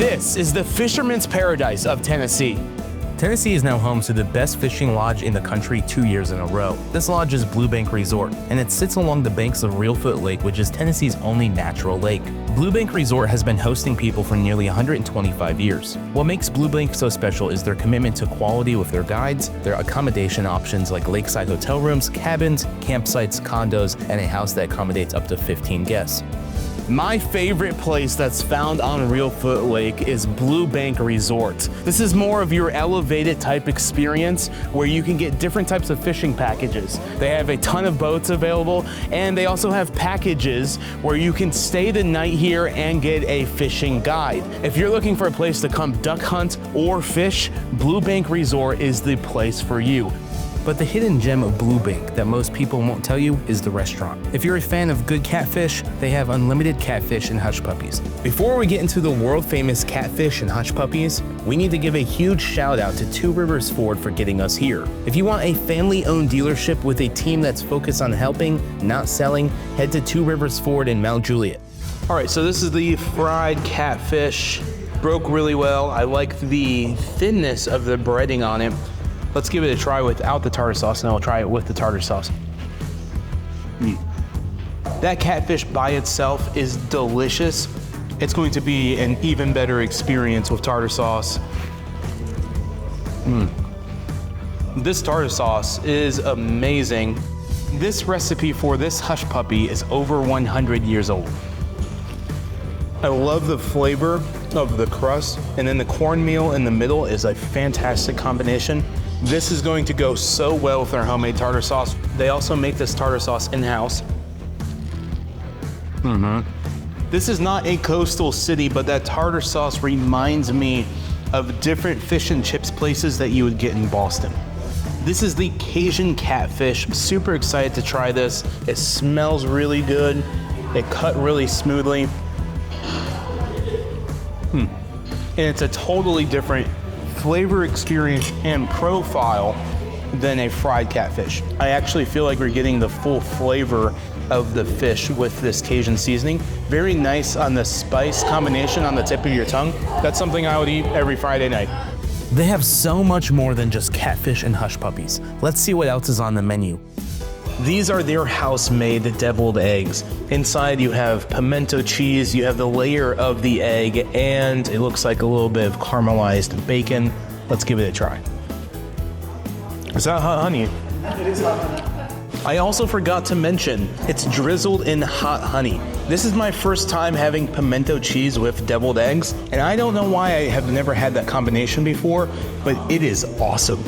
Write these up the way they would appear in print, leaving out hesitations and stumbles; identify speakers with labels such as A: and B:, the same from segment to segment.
A: This is the fisherman's paradise of Tennessee.
B: Tennessee is now home to the best fishing lodge in the country 2 years in a row. This lodge is Blue Bank Resort, and it sits along the banks of Reelfoot Lake, which is Tennessee's only natural lake. Blue Bank Resort has been hosting people for nearly 125 years. What makes Blue Bank so special is their commitment to quality with their guides, their accommodation options like lakeside hotel rooms, cabins, campsites, condos, and a house that accommodates up to 15 guests.
A: My favorite place that's found on Reelfoot Lake is Blue Bank Resort. This is more of your elevated type experience where you can get different types of fishing packages. They have a ton of boats available, and they also have packages where you can stay the night here and get a fishing guide. If you're looking for a place to come duck hunt or fish, Blue Bank Resort is the place for you.
B: But the hidden gem of Blue Bank that most people won't tell you is the restaurant. If you're a fan of good catfish, they have unlimited catfish and hush puppies. Before we get into the world famous catfish and hush puppies, we need to give a huge shout out to Two Rivers Ford for getting us here. If you want a family owned dealership with a team that's focused on helping, not selling, head to Two Rivers Ford in Mount Juliet.
A: All right, so this is the fried catfish. Broke really well. I like the thinness of the breading on it. Let's give it a try without the tartar sauce, and then we'll try it with the tartar sauce. That catfish by itself is delicious. It's going to be an even better experience with tartar sauce. This tartar sauce is amazing. This recipe for this hush puppy is over 100 years old. I love the flavor of the crust, and then the cornmeal in the middle is a fantastic combination. This is going to go so well with our homemade tartar sauce. They also make this tartar sauce in-house. This is not a coastal city, but that tartar sauce reminds me of different fish and chips places that you would get in Boston. This is the Cajun catfish. I'm super excited to try this. It smells really good. It cut really smoothly. And it's a totally different flavor experience and profile than a fried catfish. I actually feel like we're getting the full flavor of the fish with this Cajun seasoning. Very nice on the spice combination on the tip of your tongue. That's something I would eat every Friday night.
B: They have so much more than just catfish and hush puppies. Let's see what else is on the menu.
A: These are their house-made deviled eggs. Inside you have pimento cheese, you have the layer of the egg, and it looks like a little bit of caramelized bacon. Let's give it a try. Is that hot honey?
C: It is hot honey.
A: I also forgot to mention, it's drizzled in hot honey. This is my first time having pimento cheese with deviled eggs, and I don't know why I have never had that combination before, but it is awesome.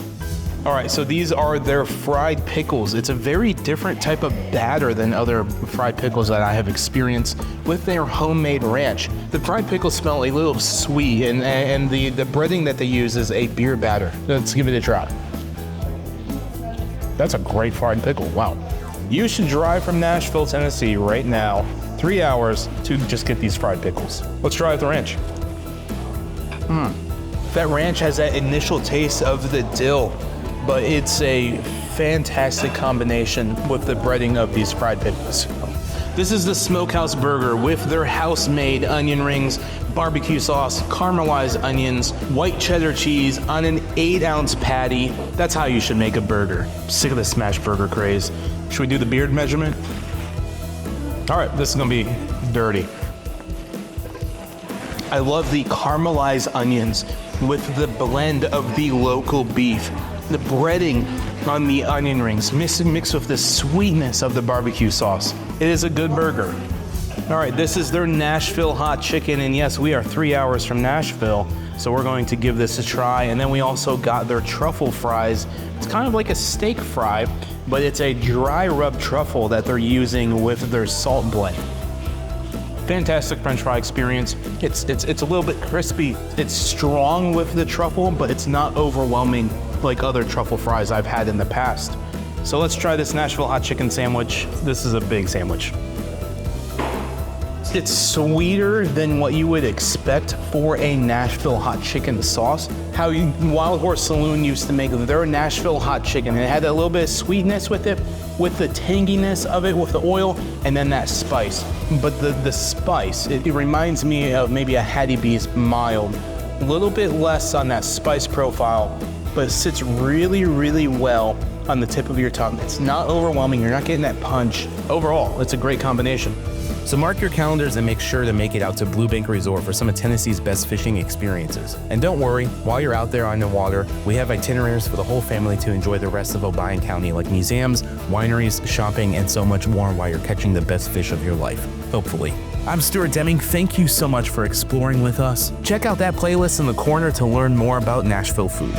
A: All right, so these are their fried pickles. It's a very different type of batter than other fried pickles that I have experienced with their homemade ranch. The fried pickles smell a little sweet, and the breading that they use is a beer batter. Let's give it a try. That's a great fried pickle, wow. You should drive from Nashville, Tennessee right now, 3 hours to just get these fried pickles. Let's try it with the ranch. That ranch has that initial taste of the dill, but it's a fantastic combination with the breading of these fried pickles. This is the Smokehouse Burger with their house-made onion rings, barbecue sauce, caramelized onions, white cheddar cheese on an 8-ounce patty. That's how you should make a burger. Sick of the smash burger craze. Should we do the beard measurement? All right, this is gonna be dirty. I love the caramelized onions with the blend of the local beef. The breading on the onion rings mixed with the sweetness of the barbecue sauce. It is a good burger. All right, this is their Nashville hot chicken, and yes, we are 3 hours from Nashville, so we're going to give this a try. And then we also got their truffle fries. It's kind of like a steak fry, but it's a dry rub truffle that they're using with their salt blend. Fantastic French fry experience. It's a little bit crispy. It's strong with the truffle, but it's not overwhelming like other truffle fries I've had in the past. So let's try this Nashville hot chicken sandwich. This is a big sandwich. It's sweeter than what you would expect for a Nashville hot chicken sauce. How Wild Horse Saloon used to make their Nashville hot chicken. It had a little bit of sweetness with it, with the tanginess of it, with the oil, and then that spice. But the spice, it reminds me of maybe a Hattie B's mild. A little bit less on that spice profile, but it sits really, really well on the tip of your tongue. It's not overwhelming, you're not getting that punch. Overall, it's a great combination.
B: So mark your calendars and make sure to make it out to Blue Bank Resort for some of Tennessee's best fishing experiences. And don't worry, while you're out there on the water, we have itineraries for the whole family to enjoy the rest of Obion County, like museums, wineries, shopping, and so much more while you're catching the best fish of your life, hopefully. I'm Stuart Deming. Thank you so much for exploring with us. Check out that playlist in the corner to learn more about Nashville food.